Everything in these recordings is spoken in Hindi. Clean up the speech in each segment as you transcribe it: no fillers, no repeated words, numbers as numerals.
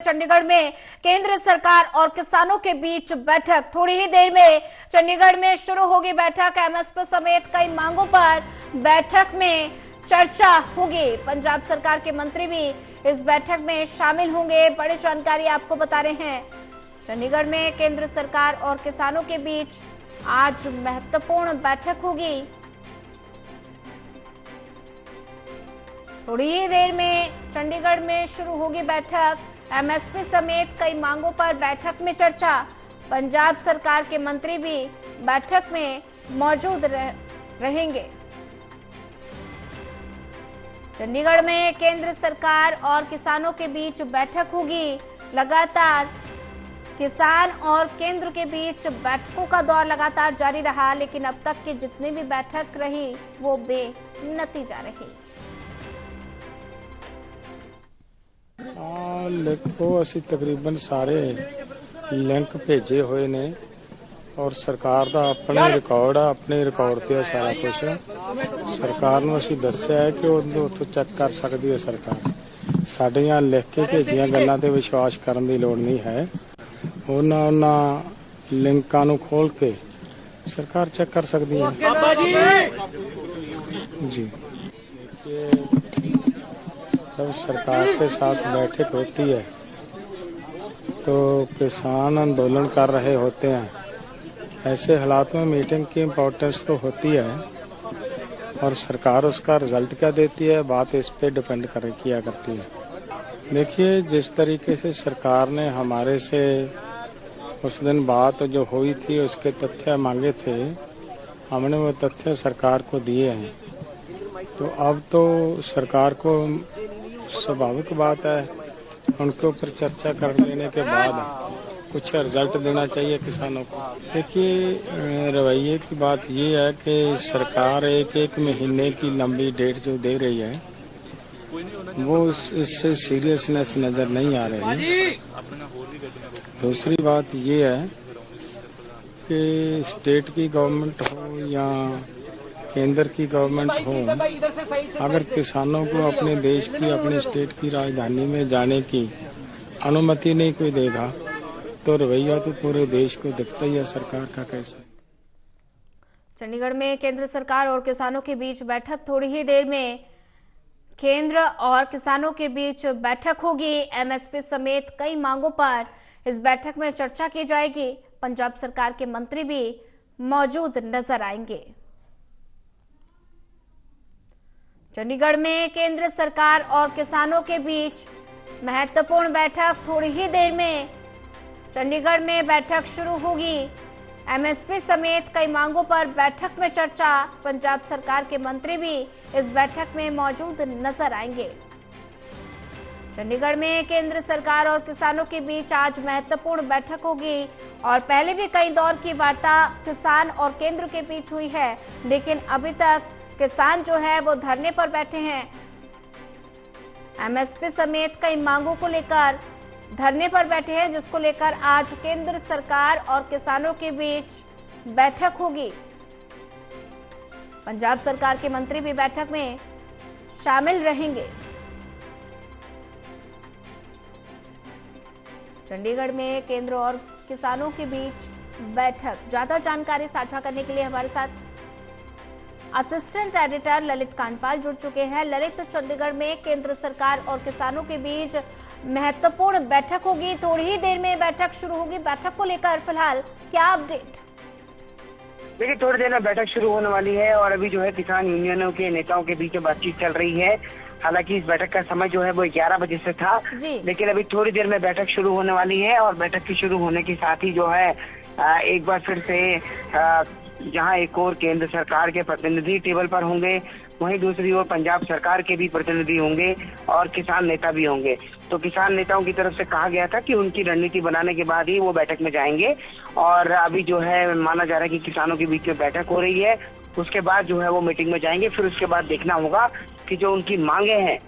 चंडीगढ़ में केंद्र सरकार और किसानों के बीच बैठक। थोड़ी ही देर में चंडीगढ़ में शुरू होगी बैठक। एमएसपी समेत कई मांगों पर बैठक में चर्चा होगी। पंजाब सरकार के मंत्री भी इस बैठक में शामिल होंगे। बड़ी जानकारी आपको बता रहे हैं। चंडीगढ़ में केंद्र सरकार और किसानों के बीच आज महत्वपूर्ण बैठक होगी। थोड़ी ही देर में चंडीगढ़ में शुरू होगी बैठक। एमएसपी समेत कई मांगों पर बैठक में चर्चा। पंजाब सरकार के मंत्री भी बैठक में मौजूद रहेंगे। चंडीगढ़ में केंद्र सरकार और किसानों के बीच बैठक होगी। लगातार किसान और केंद्र के बीच बैठकों का दौर लगातार जारी रहा, लेकिन अब तक की जितनी भी बैठक रही वो बेनतीजा रही। देखो ਅਸੀਂ तकरीबन सारे लिंक भेजे हुए ने और सरकार ਦਾ अपना रिकॉर्ड ਆ, अपने रिकॉर्ड ਤੇ सारा कुछ सरकार ਨੂੰ ਅਸੀਂ ਦੱਸਿਆ ਹੈ कि ਉਹ ਉੱਥੋਂ ਚੈੱਕ ਕਰ ਸਕਦੀ ਹੈ। ਸਰਕਾਰ ਸਾਡੀਆਂ ਲਿਖ ਕੇ ਭੇਜੀਆਂ ਗੱਲਾਂ ਤੇ ਵਿਸ਼ਵਾਸ ਕਰਨ ਦੀ ਲੋੜ ਨਹੀਂ ਹੈ। ਉਹਨਾਂ ਲਿੰਕਾਂ ਨੂੰ ਖੋਲ ਕੇ ਸਰਕਾਰ ਚੈੱਕ ਕਰ ਸਕਦੀ ਹੈ जी। जब सरकार के साथ बैठक होती है तो किसान आंदोलन कर रहे होते हैं। ऐसे हालात में मीटिंग की इम्पोर्टेंस तो होती है और सरकार उसका रिजल्ट क्या देती है, बात इस पे डिपेंड किया करती है। देखिए, जिस तरीके से सरकार ने हमारे से उस दिन बात जो हुई थी उसके तथ्य मांगे थे, हमने वो तथ्य सरकार को दिए हैं। तो अब तो सरकार को स्वाभाविक बात है उनके ऊपर चर्चा कर लेने के बाद कुछ रिजल्ट देना चाहिए किसानों को। देखिए, रवैये की बात ये है कि सरकार एक महीने की लंबी डेट जो दे रही है वो इससे सीरियसनेस नजर नहीं आ रही। दूसरी बात ये है कि स्टेट की गवर्नमेंट हो या केंद्र की गवर्नमेंट हो, अगर किसानों को अपने देश की, अपने स्टेट की राजधानी में जाने की अनुमति नहीं कोई देगा तो रवैया तो पूरे देश को दिखता ही है सरकार का कैसा। चंडीगढ़ में केंद्र सरकार और किसानों के बीच बैठक। थोड़ी ही देर में केंद्र और किसानों के बीच बैठक होगी। एमएसपी समेत कई मांगों पर इस बैठक में चर्चा की जाएगी। पंजाब सरकार के मंत्री भी मौजूद नजर आएंगे। चंडीगढ़ में केंद्र सरकार और किसानों के बीच महत्वपूर्ण बैठक। थोड़ी ही देर में चंडीगढ़ में बैठक शुरू होगी। एमएसपी समेत कई मांगों पर बैठक में चर्चा। पंजाब सरकार के मंत्री भी इस बैठक में मौजूद नजर आएंगे। चंडीगढ़ में केंद्र सरकार और किसानों के बीच आज महत्वपूर्ण बैठक होगी और पहले भी कई दौर की वार्ता किसान और केंद्र के बीच हुई है, लेकिन अभी तक किसान जो है वो धरने पर बैठे हैं। एमएसपी समेत कई मांगों को लेकर धरने पर बैठे हैं, जिसको लेकर आज केंद्र सरकार और किसानों के बीच बैठक होगी। पंजाब सरकार के मंत्री भी बैठक में शामिल रहेंगे। चंडीगढ़ में केंद्र और किसानों के बीच बैठक। ज्यादा जानकारी साझा करने के लिए हमारे साथ असिस्टेंट एडिटर ललित कांडपाल जुड़ चुके हैं। ललित, चंडीगढ़ में केंद्र सरकार और किसानों के बीच महत्वपूर्ण बैठक होगी। थोड़ी ही देर में बैठक शुरू होगी। बैठक को लेकर फिलहाल क्या अपडेट? देखिए, थोड़ी देर में बैठक शुरू होने वाली है और अभी जो है किसान यूनियनों के नेताओं के बीच बातचीत चल रही है। हालांकि इस बैठक का समय जो है वो 11 बजे से था, लेकिन अभी थोड़ी देर में बैठक शुरू होने वाली है और बैठक के शुरू होने के साथ ही जो है एक बार फिर से जहां एक और केंद्र सरकार के प्रतिनिधि टेबल पर होंगे, वहीं दूसरी ओर पंजाब सरकार के भी प्रतिनिधि होंगे और किसान नेता भी होंगे। तो किसान नेताओं की तरफ से कहा गया था कि उनकी रणनीति बनाने के बाद ही वो बैठक में जाएंगे और अभी जो है माना जा रहा है कि किसानों के बीच में बैठक हो रही है। उसके बाद जो है वो मीटिंग में जाएंगे। फिर उसके बाद देखना होगा कि जो उनकी मांगे हैं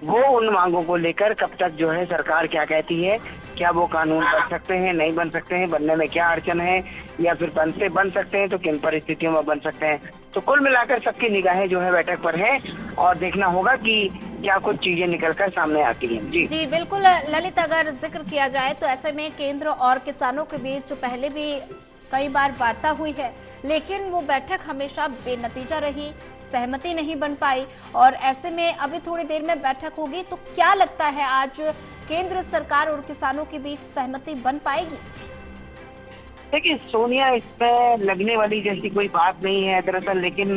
वो उन मांगों को लेकर कब तक जो है सरकार क्या कहती है, क्या वो कानून बन सकते हैं, नहीं बन सकते हैं, बनने में क्या अड़चन है, या फिर बन सकते हैं तो किन परिस्थितियों में बन सकते हैं। तो कुल मिलाकर सबकी निगाहें जो है बैठक पर है और देखना होगा कि क्या कुछ चीजें निकलकर सामने आती हैं। जी बिल्कुल ललित, अगर जिक्र किया जाए तो ऐसे में केंद्र और किसानों के बीच पहले भी कई बार वार्ता हुई है, लेकिन वो बैठक हमेशा बेनतीजा रही, सहमति नहीं बन पाई और ऐसे में अभी थोड़ी देर में बैठक होगी। तो क्या लगता है आज केंद्र सरकार और किसानों के बीच सहमति बन पाएगी? देखिए सोनिया, इसमें लगने वाली जैसी कोई बात नहीं है दरअसल, लेकिन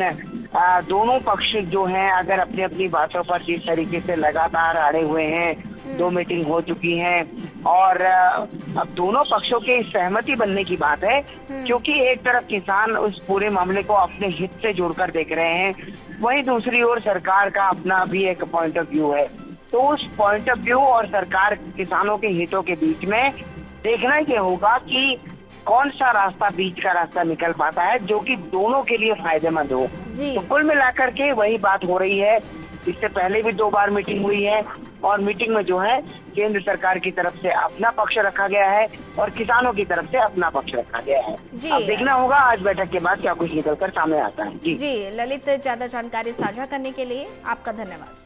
दोनों पक्ष जो हैं अगर अपनी अपनी बातों पर जिस तरीके से लगातार अड़े हुए हैं, 2 मीटिंग हो चुकी हैं और अब दोनों पक्षों के सहमति बनने की बात है, क्योंकि एक तरफ किसान उस पूरे मामले को अपने हित से जोड़कर देख रहे हैं, वहीं दूसरी ओर सरकार का अपना भी एक पॉइंट ऑफ व्यू है। तो उस पॉइंट ऑफ व्यू और सरकार किसानों के हितों के बीच में देखना ये होगा कि कौन सा रास्ता बीच का रास्ता निकल पाता है जो कि दोनों के लिए फायदेमंद हो। तो कुल मिलाकर के वही बात हो रही है। इससे पहले भी 2 बार मीटिंग हुई है और मीटिंग में जो है केंद्र सरकार की तरफ से अपना पक्ष रखा गया है और किसानों की तरफ से अपना पक्ष रखा गया है। अब देखना होगा आज बैठक के बाद क्या कुछ निकलकर सामने आता है। जी ललित, ज्यादा जानकारी साझा करने के लिए आपका धन्यवाद।